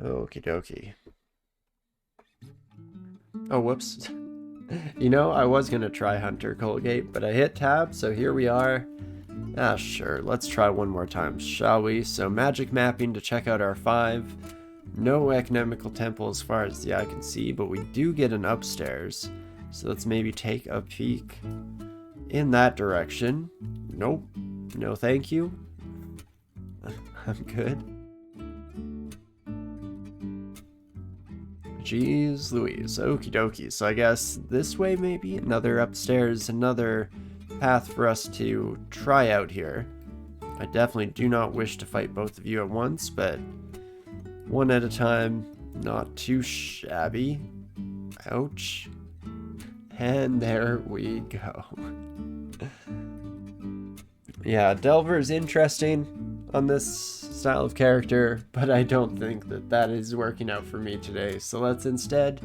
Okie dokie. Oh, whoops. You know, I was gonna try Hunter Colgate, but I hit tab, so here we are. Ah, sure, let's try one more time, shall we? So magic mapping to check out our 5. No economical temple as far as the eye can see, but we do get an upstairs. So let's maybe take a peek in that direction. Nope. No thank you. I'm good. Jeez Louise. Okie dokie. So I guess this way maybe? Another upstairs, another path for us to try out here. I definitely do not wish to fight both of you at once, but one at a time, not too shabby. Ouch. And there we go. Yeah, Delver's interesting on this style of character, but I don't think that that is working out for me today. So let's instead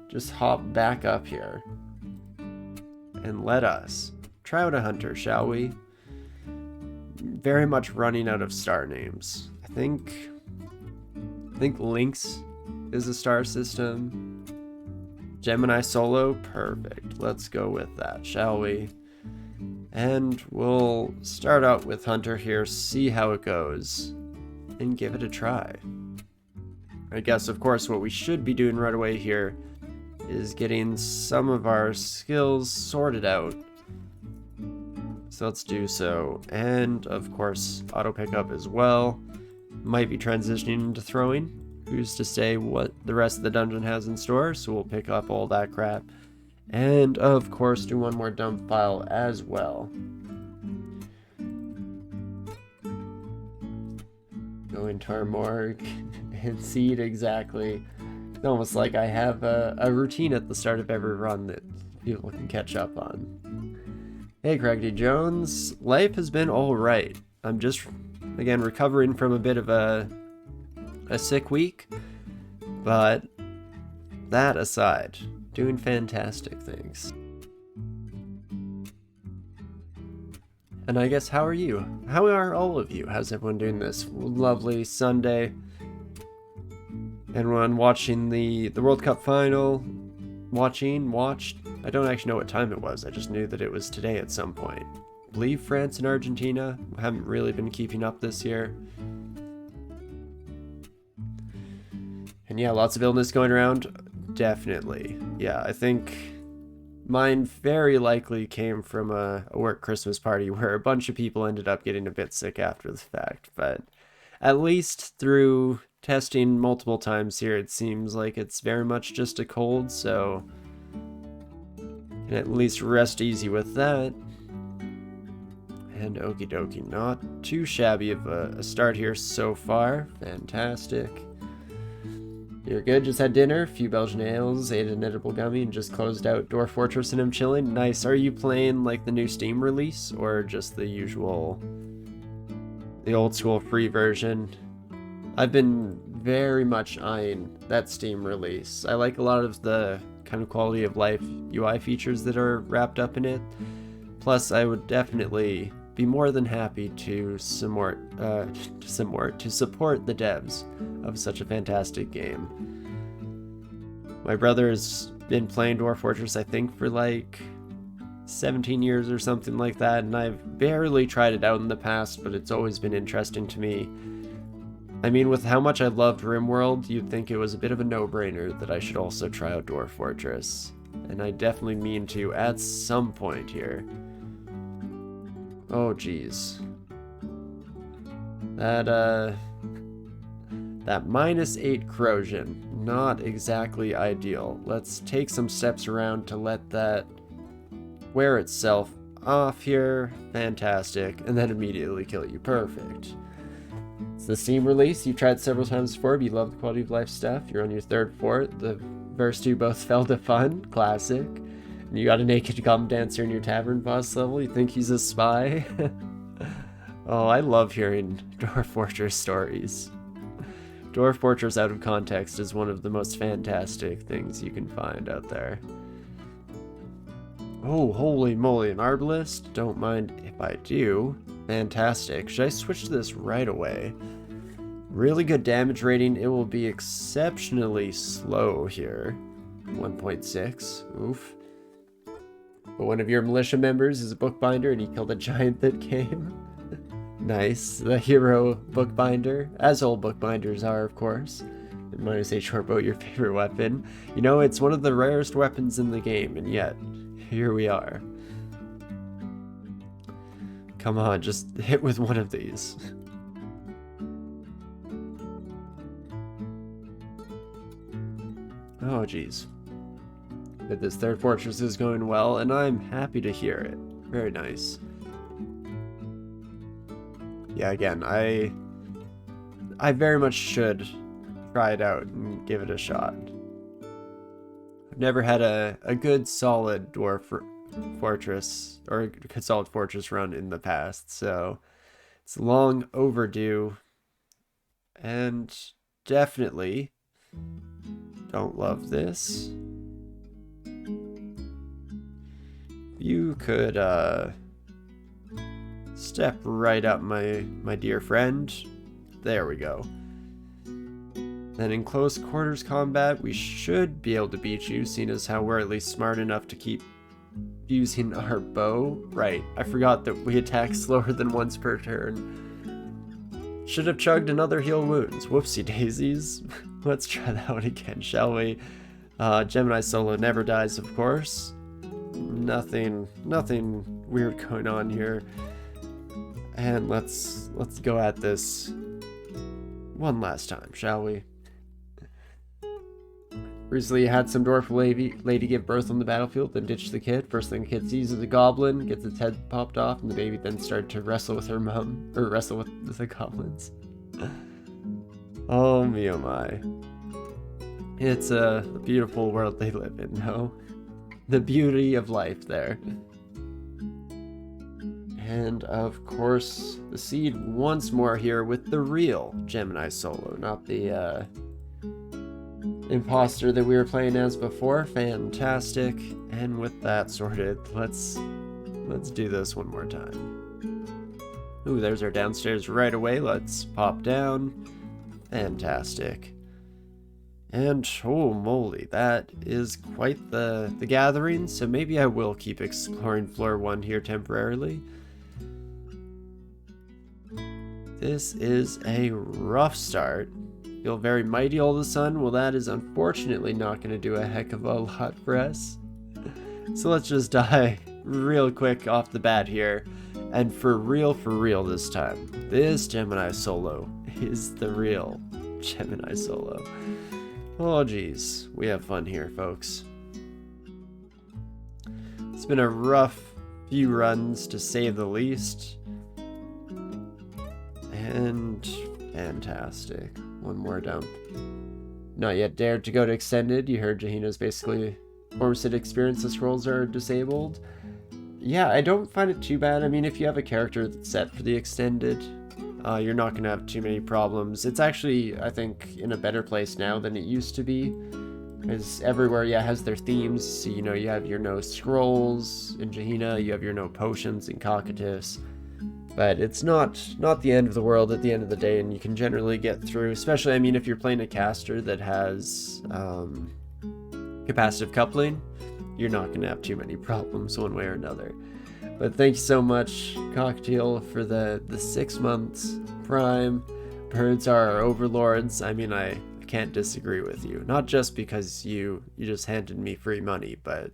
just hop back up here and let us try out a hunter, shall we? Very much running out of star names. I think Lynx is a star system. Gemini Solo, perfect. Let's go with that, shall we? And we'll start out with Hunter here, see how it goes, and give it a try. I guess, of course, what we should be doing right away here is getting some of our skills sorted out. So let's do so. And, of course, auto pickup as well. Might be transitioning into throwing. Who's to say what the rest of the dungeon has in store, so we'll pick up all that crap. And, of course, do one more dump file as well. Go into our morgue and seed exactly. It's almost like I have a routine at the start of every run that people can catch up on. Hey, Craggy Jones. Life has been alright. I'm just, again, recovering from a bit of a sick week. But that aside, doing fantastic things. And I guess, how are you? How are all of you? How's everyone doing this lovely Sunday? Everyone watching the World Cup final? Watched? I don't actually know what time it was. I just knew that it was today at some point. I believe France and Argentina. I haven't really been keeping up this year. And yeah, lots of illness going around. Definitely. Yeah, I think mine very likely came from a work Christmas party where a bunch of people ended up getting a bit sick after the fact. But at least through testing multiple times here, it seems like it's very much just a cold, so can at least rest easy with that. And okie dokie, not too shabby of a start here so far. Fantastic. You're good, just had dinner, a few Belgian ales, ate an edible gummy, and just closed out Dwarf Fortress and I'm chilling. Nice. Are you playing like the new Steam release or just the usual, the old school free version? I've been very much eyeing that Steam release. I like a lot of the kind of quality of life UI features that are wrapped up in it. Plus, I would definitely be more than happy to support the devs of such a fantastic game. My brother has been playing Dwarf Fortress, I think, for like 17 years or something like that, and I've barely tried it out in the past, but it's always been interesting to me. I mean, with how much I loved RimWorld, you'd think it was a bit of a no-brainer that I should also try out Dwarf Fortress. And I definitely mean to at some point here. Oh, geez. That -8 corrosion, not exactly ideal. Let's take some steps around to let that wear itself off here. Fantastic. And then immediately kill you. Perfect. It's the Steam release. You've tried several times before, but you love the quality of life stuff. You're on your third fort. The first two both fell to fun. Classic. And you got a naked gum dancer in your tavern boss level. You think he's a spy? Oh, I love hearing Dwarf Fortress stories. Dwarf Fortress out of context is one of the most fantastic things you can find out there. Oh, holy moly, an arbalist? Don't mind if I do. Fantastic. Should I switch to this right away? Really good damage rating. It will be exceptionally slow here. 1.6. Oof. But one of your militia members is a bookbinder and he killed a giant that came. Nice. The hero bookbinder, as all bookbinders are, of course. And minus a short bow, your favorite weapon. You know, it's one of the rarest weapons in the game, and yet, here we are. Come on, just hit with one of these. Oh, geez. But this third fortress is going well, and I'm happy to hear it. Very nice. Yeah, again, I very much should try it out and give it a shot. I've never had a good solid dwarf fortress, or a good solid fortress run in the past, so it's long overdue. And definitely don't love this. You could step right up, my dear friend. There we go. Then in close quarters combat, we should be able to beat you, seeing as how we're at least smart enough to keep using our bow. Right, I forgot that we attack slower than once per turn. Should have chugged another heal wounds. Whoopsie daisies. Let's try that one again, shall we? Gemini solo never dies, of course. Nothing weird going on here. And let's go at this one last time, shall we? Recently had some dwarf lady give birth on the battlefield, then ditched the kid. First thing the kid sees is a goblin, gets its head popped off, and the baby then started to wrestle with her mom, or wrestle with the goblins. Oh me oh my. It's a beautiful world they live in, no? The beauty of life there. And of course, the seed once more here with the real Gemini solo, not the imposter that we were playing as before. Fantastic. And with that sorted, let's do this one more time. Ooh, there's our downstairs right away. Let's pop down. Fantastic. And oh moly, that is quite the gathering, so maybe I will keep exploring floor 1 here temporarily. This is a rough start. Feel very mighty all of a sudden. Well, that is unfortunately not going to do a heck of a lot for us. So let's just die real quick off the bat here. And for real this time. This Gemini solo is the real Gemini solo. Oh geez, we have fun here, folks. It's been a rough few runs, to say the least. And fantastic. One more dump. Not yet dared to go to extended. You heard Jahina's basically Formsid experience. The scrolls are disabled. Yeah, I don't find it too bad. I mean, if you have a character that's set for the extended, you're not going to have too many problems. It's actually, I think, in a better place now than it used to be. Because everywhere, yeah, has their themes. So, you know, you have your no scrolls in Jahina, you have your no potions in Cocytus. But it's not the end of the world at the end of the day, and you can generally get through. Especially, I mean, if you're playing a caster that has capacitive coupling, you're not going to have too many problems one way or another. But thank you so much, Cocktail, for the 6 months Prime. Birds are our overlords. I mean, I can't disagree with you. Not just because you just handed me free money, but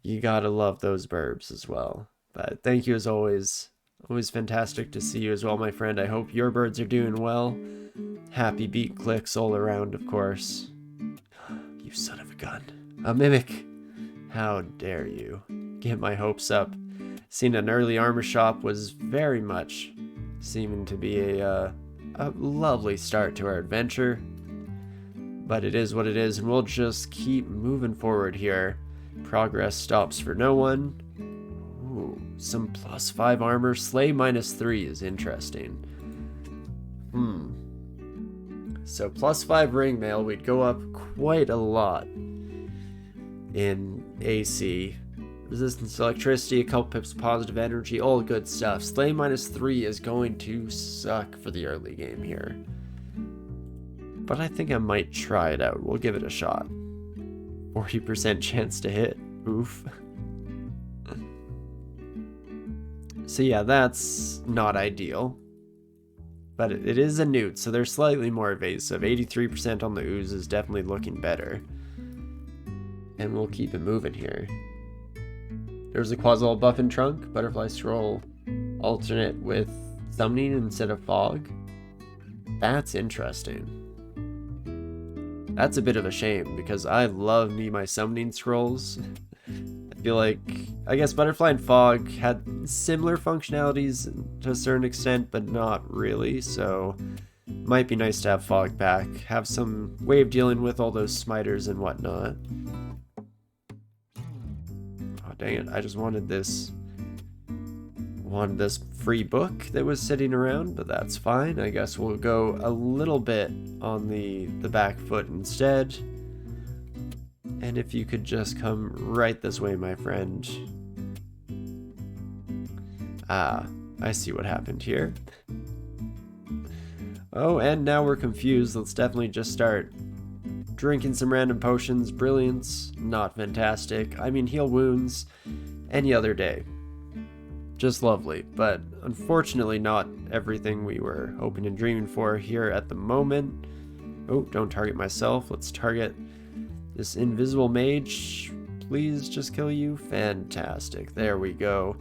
you gotta love those burbs as well. But thank you as always. Always fantastic to see you as well, my friend. I hope your birds are doing well. Happy beat clicks all around, of course. You son of a gun. A mimic. How dare you. Get my hopes up. Seeing an early armor shop was very much seeming to be a lovely start to our adventure. But it is what it is, and we'll just keep moving forward here. Progress stops for no one. Ooh, some +5 armor. Slay -3 is interesting. So +5 ring mail, we'd go up quite a lot in AC. Resistance to electricity, a couple pips of positive energy, all good stuff. Slay -3 is going to suck for the early game here. but I think I might try it out. We'll give it a shot. 40% chance to hit. Oof. So yeah, that's not ideal. But it is a newt, so they're slightly more evasive. 83% on the ooze is definitely looking better. And we'll keep it moving here. There's a Quasal buff and trunk. Butterfly scroll alternate with summoning instead of fog. That's interesting. That's a bit of a shame, because I love me my summoning scrolls. I feel like, I guess Butterfly and Fog had similar functionalities to a certain extent, but not really, so might be nice to have Fog back. Have some way of dealing with all those smiters and whatnot. Oh dang it, I just wanted this free book that was sitting around, but that's fine. I guess we'll go a little bit on the back foot instead. And if you could just come right this way, my friend. Ah, I see what happened here. Oh, and now we're confused. Let's definitely just start drinking some random potions. Brilliance, not fantastic. I mean, heal wounds any other day. Just lovely, but unfortunately not everything we were hoping and dreaming for here at the moment. Oh, don't target myself. Let's target this invisible mage. Please just kill you. Fantastic. There we go.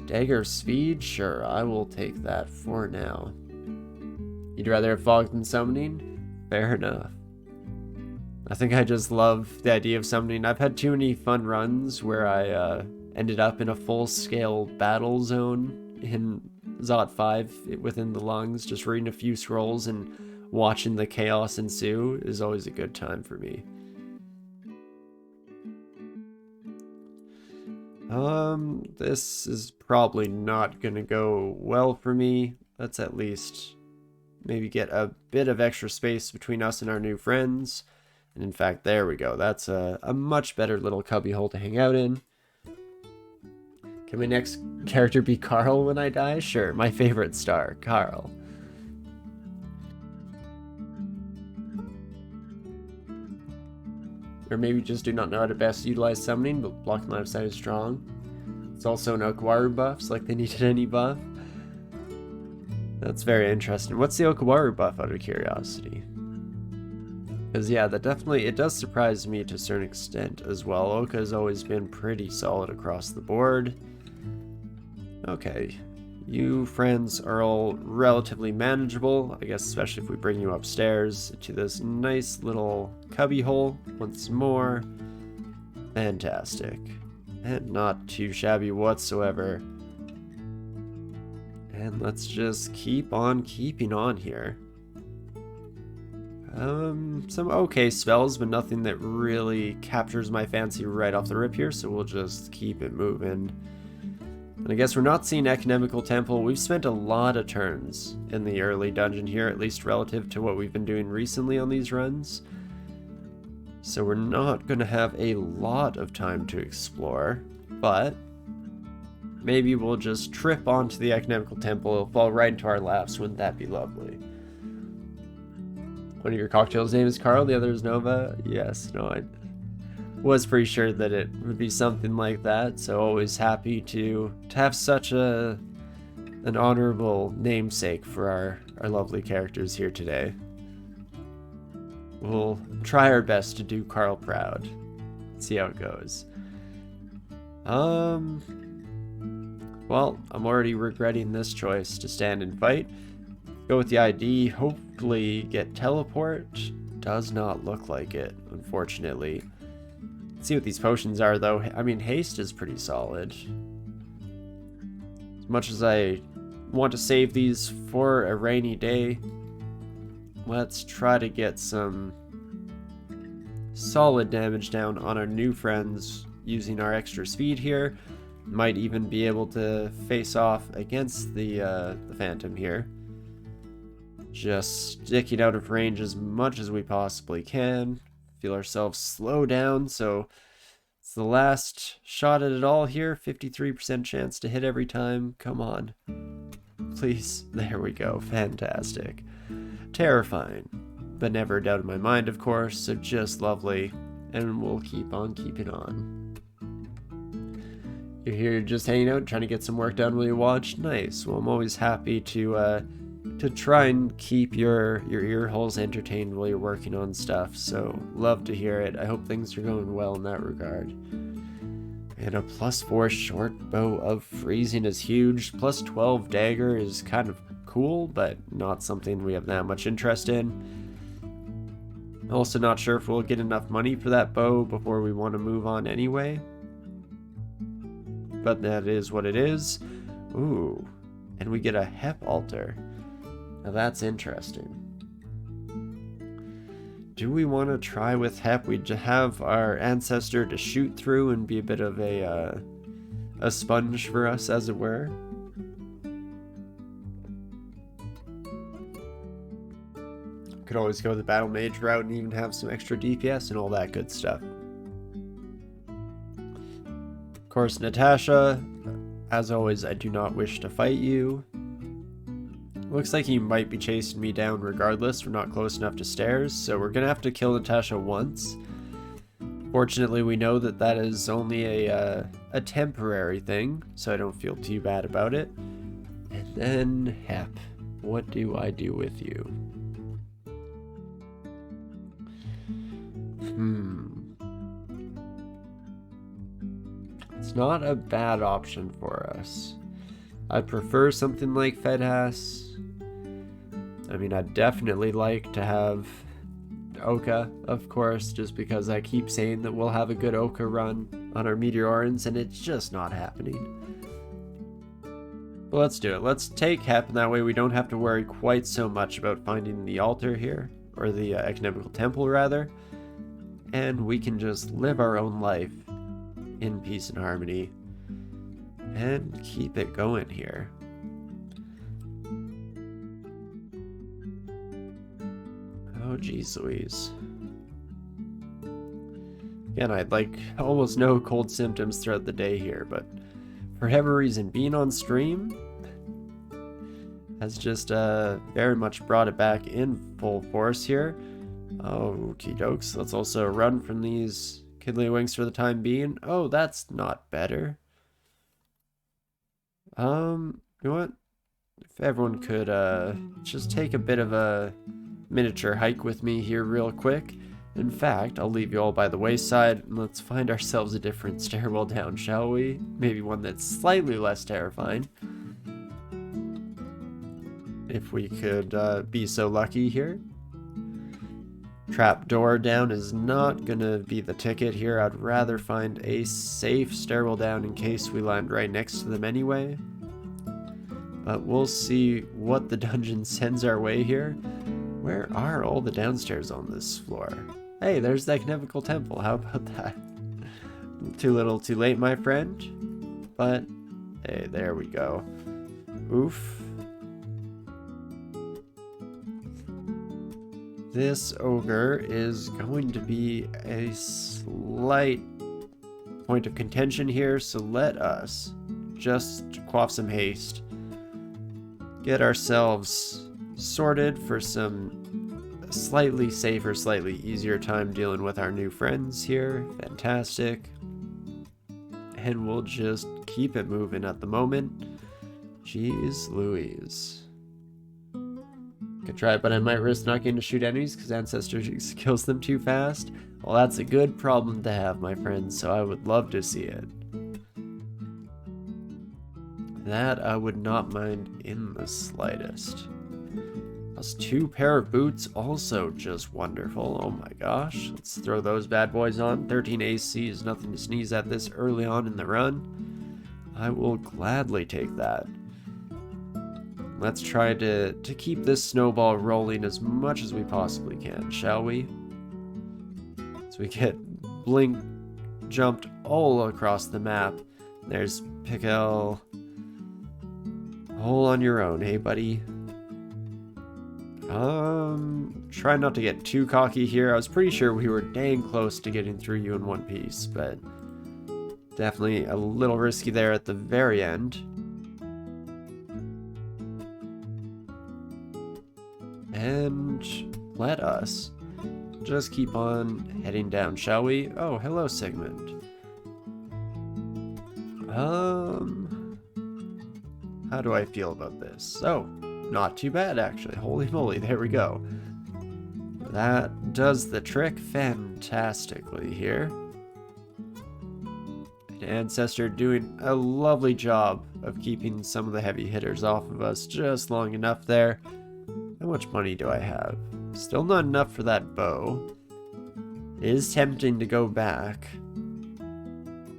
Dagger speed? Sure, I will take that for now. You'd rather have fog than summoning? Fair enough. I think I just love the idea of summoning. I've had too many fun runs where I ended up in a full-scale battle zone in Zot 5 within the lungs. Just reading a few scrolls and watching the chaos ensue is always a good time for me. This is probably not gonna go well for me. Let's at least maybe get a bit of extra space between us and our new friends. And in fact, there we go. That's a much better little cubbyhole to hang out in. Can my next character be Carl when I die? Sure, my favorite star, Carl. Or maybe just do not know how to best utilize summoning, but blocking line of sight is strong. It's also no Okwaru buffs, like they needed any buff. That's very interesting. What's the Okwaru buff, out of curiosity? Because yeah, that definitely, it does surprise me to a certain extent as well. Oka has always been pretty solid across the board. Okay, you friends are all relatively manageable, I guess, especially if we bring you upstairs to this nice little cubby hole once more. Fantastic. And not too shabby whatsoever. And let's just keep on keeping on here. Some okay spells, but nothing that really captures my fancy right off the rip here, so we'll just keep it moving. And I guess we're not seeing Economical Temple. We've spent a lot of turns in the early dungeon here, at least relative to what we've been doing recently on these runs. So we're not going to have a lot of time to explore, but maybe we'll just trip onto the Economical Temple. It'll fall right into our laps. Wouldn't that be lovely? One of your cocktails' name is Carl, the other is Nova. Yes, no, I was pretty sure that it would be something like that, so always happy to have such an honorable namesake for our lovely characters here today. We'll try our best to do Carl proud. See how it goes. Well, I'm already regretting this choice to stand and fight. Go with the ID, hopefully get teleport. Does not look like it, unfortunately. Let's see what these potions are, though. I mean, haste is pretty solid. As much as I want to save these for a rainy day, let's try to get some solid damage down on our new friends using our extra speed here. Might even be able to face off against the Phantom here. Just sticking out of range as much as we possibly can. Feel ourselves slow down, so it's the last shot at it all here. 53% chance to hit every time. Come on. Please. There we go. Fantastic. Terrifying. but never a doubt in my mind, of course, so just lovely, and we'll keep on keeping on. You're here just hanging out, trying to get some work done while you watch? Nice. Well, I'm always happy to try and keep your ear holes entertained while you're working on stuff, so love to hear it. I hope things are going well in that regard. And a +4 short bow of freezing is huge. +12 dagger is kind of cool, but not something we have that much interest in. Also not sure if we'll get enough money for that bow before we want to move on anyway. But that is what it is. Ooh, and we get a Hep altar. Now that's interesting. Do we want to try with Hep? We have our ancestor to shoot through and be a bit of a sponge for us, as it were. Could always go the battle mage route and even have some extra DPS and all that good stuff. Of course, Natasha, as always, I do not wish to fight you. Looks like he might be chasing me down regardless. We're not close enough to stairs, so we're gonna have to kill Natasha once. Fortunately, we know that that is only a temporary thing, so I don't feel too bad about it. And then Hep, what do I do with you? It's not a bad option for us. I'd prefer something like Fedhas. I mean, I'd definitely like to have Oka, of course, just because I keep saying that we'll have a good Oka run on our Meteorans, and it's just not happening. But let's do it. Let's take Hep, and that way we don't have to worry quite so much about finding the altar here, or the economical temple, rather. And we can just live our own life in peace and harmony and keep it going here. Oh geez Louise. Again, I'd like almost no cold symptoms throughout the day here, but for whatever reason, being on stream has just very much brought it back in full force here. Okie dokes. Let's also run from these Kidley Winks for the time being. Oh, that's not better. You know what? If everyone could just take a bit of a miniature hike with me here real quick. In fact, I'll leave you all by the wayside and let's find ourselves a different stairwell down, shall we? Maybe one that's slightly less terrifying. If we could be so lucky here. Trap door down is not gonna be the ticket here. I'd rather find a safe stairwell down in case we land right next to them anyway. But we'll see what the dungeon sends our way here. Where are all the downstairs on this floor? Hey, there's the Economical Temple. How about that? Too little too late, my friend. But, hey, there we go. Oof. This ogre is going to be a slight point of contention here, so let us just quaff some haste. Get ourselves sorted for some slightly safer, slightly easier time dealing with our new friends here. Fantastic. And we'll just keep it moving at the moment. Jeez Louise. Could try it, but I might risk not getting to shoot enemies because Ancestor kills them too fast. Well, that's a good problem to have, my friends, so I would love to see it. That I would not mind in the slightest. Plus 2 pair of boots, also just wonderful. Oh my gosh. Let's throw those bad boys on. 13 AC is nothing to sneeze at this early on in the run. I will gladly take that. Let's try to keep this snowball rolling as much as we possibly can, shall we? So we get blink jumped all across the map. There's Pickle. All on your own, hey buddy? Try not to get too cocky here. I was pretty sure we were dang close to getting through you in one piece, but definitely a little risky there at the very end. And let us just keep on heading down, shall we? Oh, hello, Sigmund. How do I feel about this? Oh, not too bad, actually. Holy moly, there we go. That does the trick fantastically here. Ancestor doing a lovely job of keeping some of the heavy hitters off of us just long enough there. How much money do I have? Still not enough for that bow. It is tempting to go back.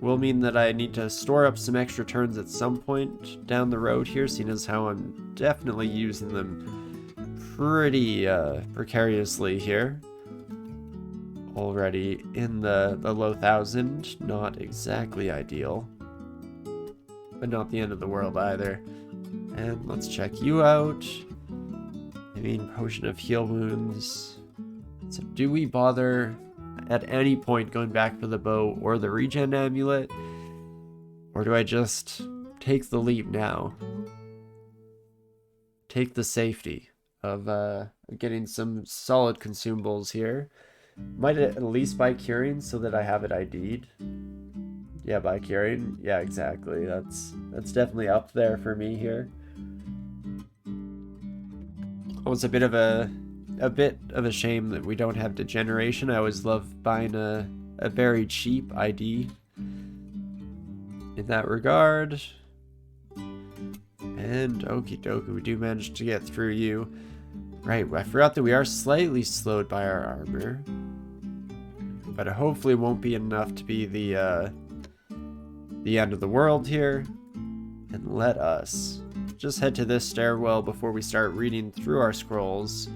Will mean that I need to store up some extra turns at some point down the road here, seeing as how I'm definitely using them pretty precariously here. Already in the low 1,000, not exactly ideal, but not the end of the world either. And let's check you out. I mean, potion of heal wounds. So do we bother at any point going back for the bow or the regen amulet, or do I just take the leap now? Take the safety of getting some solid consumables here. Might at least buy curing so that I have it ID'd. Yeah, buy curing. Yeah, exactly. That's definitely up there for me here. Oh, it's a bit of a shame that we don't have degeneration. I always love buying a very cheap ID in that regard. And okie dokie, we do manage to get through you. Right, I forgot that we are slightly slowed by our armor, but it hopefully won't be enough to be the end of the world here. And let us just head to this stairwell before we start reading through our scrolls.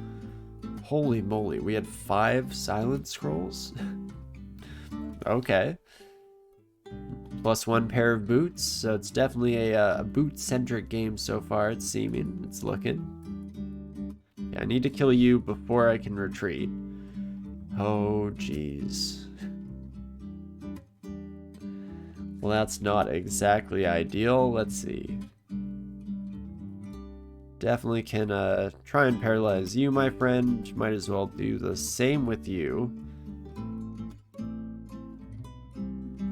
Holy moly, we had 5 silent scrolls? Okay. Plus 1 pair of boots, so it's definitely a boot-centric game so far, it's seeming. It's looking. Yeah, I need to kill you before I can retreat. Oh, jeez. Well, that's not exactly ideal. Let's see. Definitely can try and paralyze you, my friend. Might as well do the same with you.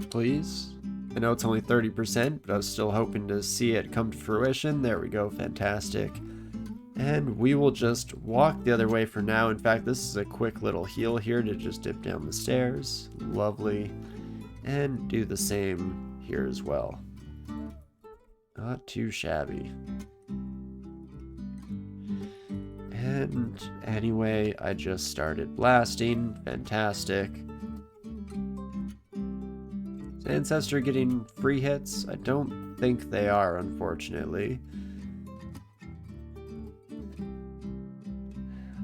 Please. I know it's only 30%, but I was still hoping to see it come to fruition. There we go, fantastic. And we will just walk the other way for now. In fact, this is a quick little heal here to just dip down the stairs. Lovely. And do the same here as well. Not too shabby. And anyway, I just started blasting. Fantastic. Is Ancestor getting free hits? I don't think they are, unfortunately.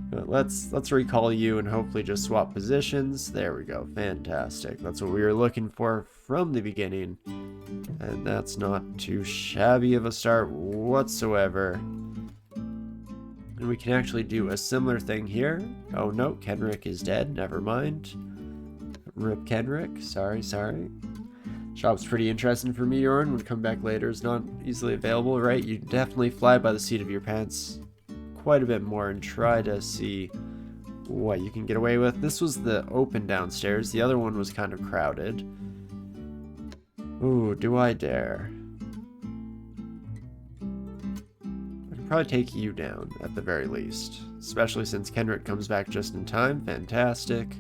But let's recall you and hopefully just swap positions. There we go. Fantastic. That's what we were looking for from the beginning. And that's not too shabby of a start whatsoever. And we can actually do a similar thing here. Oh no, Kenrick is dead. Never mind. Rip Kenrick. Sorry. Shop's pretty interesting for Meteoran. Would come back later. It's not easily available, right? You definitely fly by the seat of your pants quite a bit more and try to see what you can get away with. This was the open downstairs. The other one was kind of crowded. Ooh, do I dare? I can probably take you down at the very least, especially since Kenrick comes back just in time. Fantastic.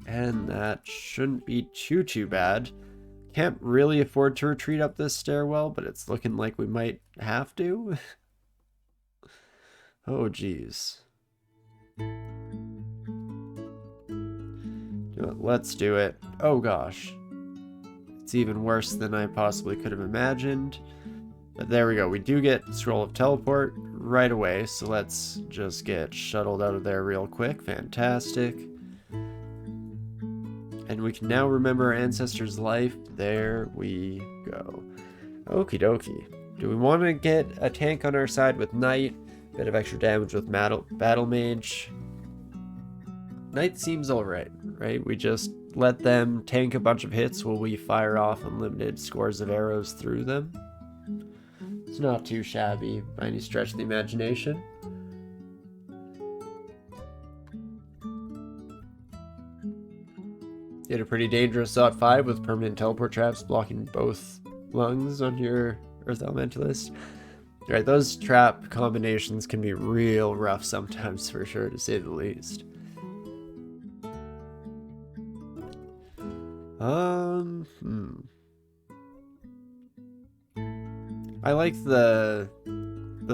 And that shouldn't be too bad. Can't really afford to retreat up this stairwell, but it's looking like we might have to. Oh, geez. Let's do it. Oh, gosh. It's even worse than I possibly could have imagined. But there we go. We do get Scroll of Teleport right away, so let's just get shuttled out of there real quick. Fantastic. And we can now remember our ancestor's life. There we go. Okie dokie. Do we want to get a tank on our side with Knight? Bit of extra damage with Battle Mage. Knight seems alright, right? We just let them tank a bunch of hits while we fire off unlimited scores of arrows through them. It's not too shabby by any stretch of the imagination. Did a pretty dangerous Zot 5 with permanent teleport traps blocking both lungs on your Earth Elementalist. Alright, those trap combinations can be real rough sometimes, for sure, to say the least. I like the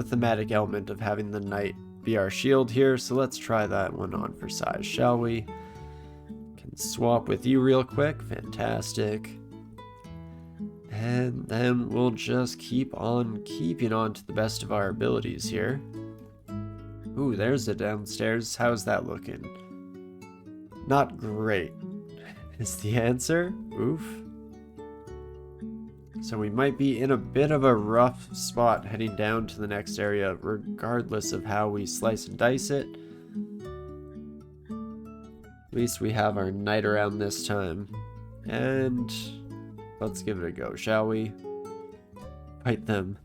thematic element of having the knight be our shield here, so let's try that one on for size, shall we? Can swap with you real quick, fantastic. And then we'll just keep on keeping on to the best of our abilities here. Ooh, there's a downstairs. How's that looking? Not great is the answer. Oof. So we might be in a bit of a rough spot heading down to the next area, regardless of how we slice and dice it. At least we have our knight around this time. And let's give it a go, shall we? Fight them.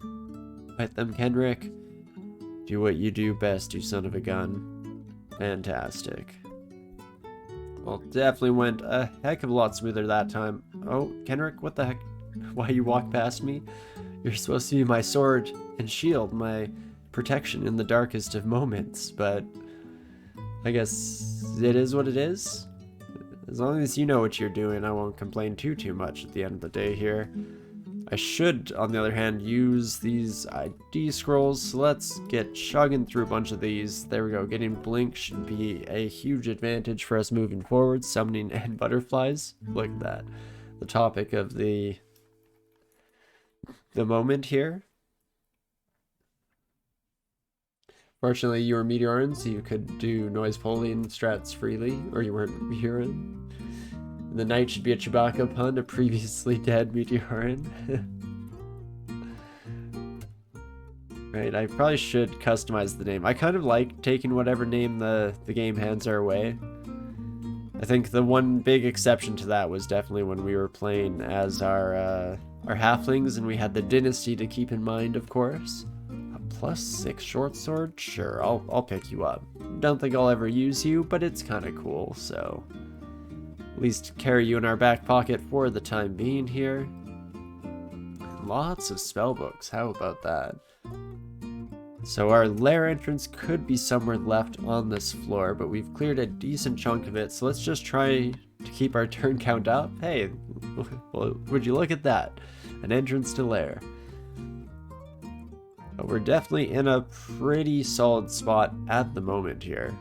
Fight them, Kenrick. Do what you do best, you son of a gun. Fantastic. Well, definitely went a heck of a lot smoother that time. Oh, Kenrick, what the heck? Why you walk past me? You're supposed to be my sword and shield, my protection in the darkest of moments, but I guess it is what it is. As long as you know what you're doing, I won't complain too much at the end of the day here. I should, on the other hand, use these ID scrolls, so let's get chugging through a bunch of these. There we go, getting Blink should be a huge advantage for us moving forward. Summoning and butterflies, look at that. The topic of the moment here. Fortunately, you were Meteoran, so you could do noise polling strats freely, or you weren't Meteoran. The knight should be a Chewbacca pun, a previously dead Meteoran. Right, I probably should customize the name. I kind of like taking whatever name the game hands our way. I think the one big exception to that was definitely when we were playing as our halflings, and we had the dynasty to keep in mind, of course. A +6 short sword? Sure, I'll pick you up. Don't think I'll ever use you, but it's kind of cool, so at least carry you in our back pocket for the time being here. Lots of spell books, how about that? So our lair entrance could be somewhere left on this floor, but we've cleared a decent chunk of it, so let's just try to keep our turn count up. Hey, well, would you look at that? An entrance to lair. But we're definitely in a pretty solid spot at the moment here.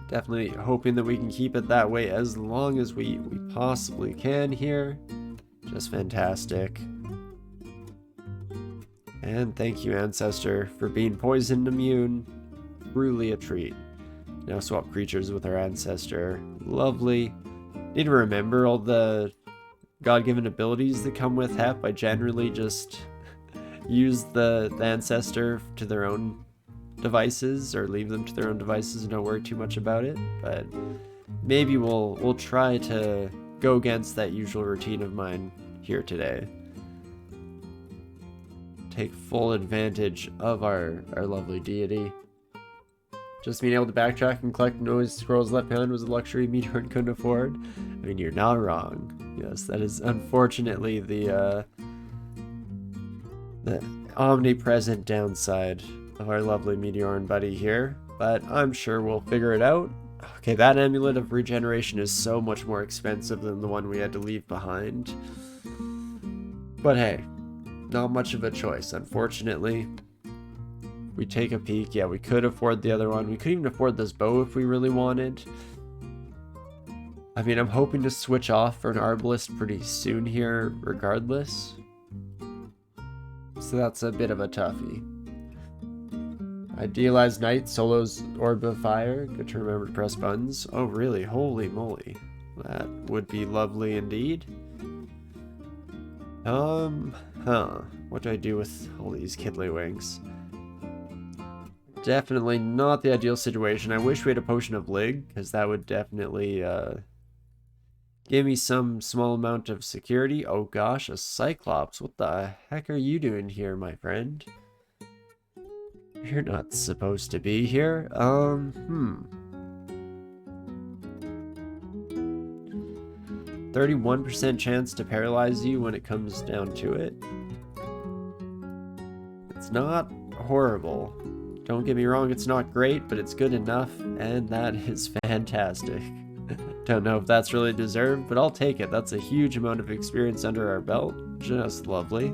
Definitely hoping that we can keep it that way as long as we possibly can here. Just fantastic. And thank you, Ancestor, for being poison immune. Truly a treat. Now swap creatures with our Ancestor. Lovely. Need to remember all the God-given abilities that come with HEP. I generally just use the Ancestor to their own devices, or leave them to their own devices and don't worry too much about it. But maybe we'll try to go against that usual routine of mine here today. Take full advantage of our lovely deity. Just being able to backtrack and collect noise scrolls left behind was a luxury Meteoran couldn't afford. I mean, you're not wrong. Yes, that is unfortunately the omnipresent downside of our lovely Meteoran buddy here, but I'm sure we'll figure it out. Okay, that amulet of regeneration is so much more expensive than the one we had to leave behind. But hey, not much of a choice, unfortunately. We take a peek. Yeah, we could afford the other one. We could even afford this bow if we really wanted. I mean, I'm hoping to switch off for an Arbalist pretty soon here, regardless. So that's a bit of a toughie. Idealized Knight, solos Orb of Fire. Good to remember to press buttons. Oh, really? Holy moly. That would be lovely indeed. What do I do with all these Kiddlywinks? Definitely not the ideal situation. I wish we had a Potion of Lig, because that would definitely give me some small amount of security. Oh gosh, a Cyclops. What the heck are you doing here, my friend? You're not supposed to be 31% chance to paralyze you when it comes down to it. It's not horrible. Don't get me wrong, it's not great, but it's good enough, and that is fantastic. Don't know if that's really deserved, but I'll take it. That's a huge amount of experience under our belt. Just lovely.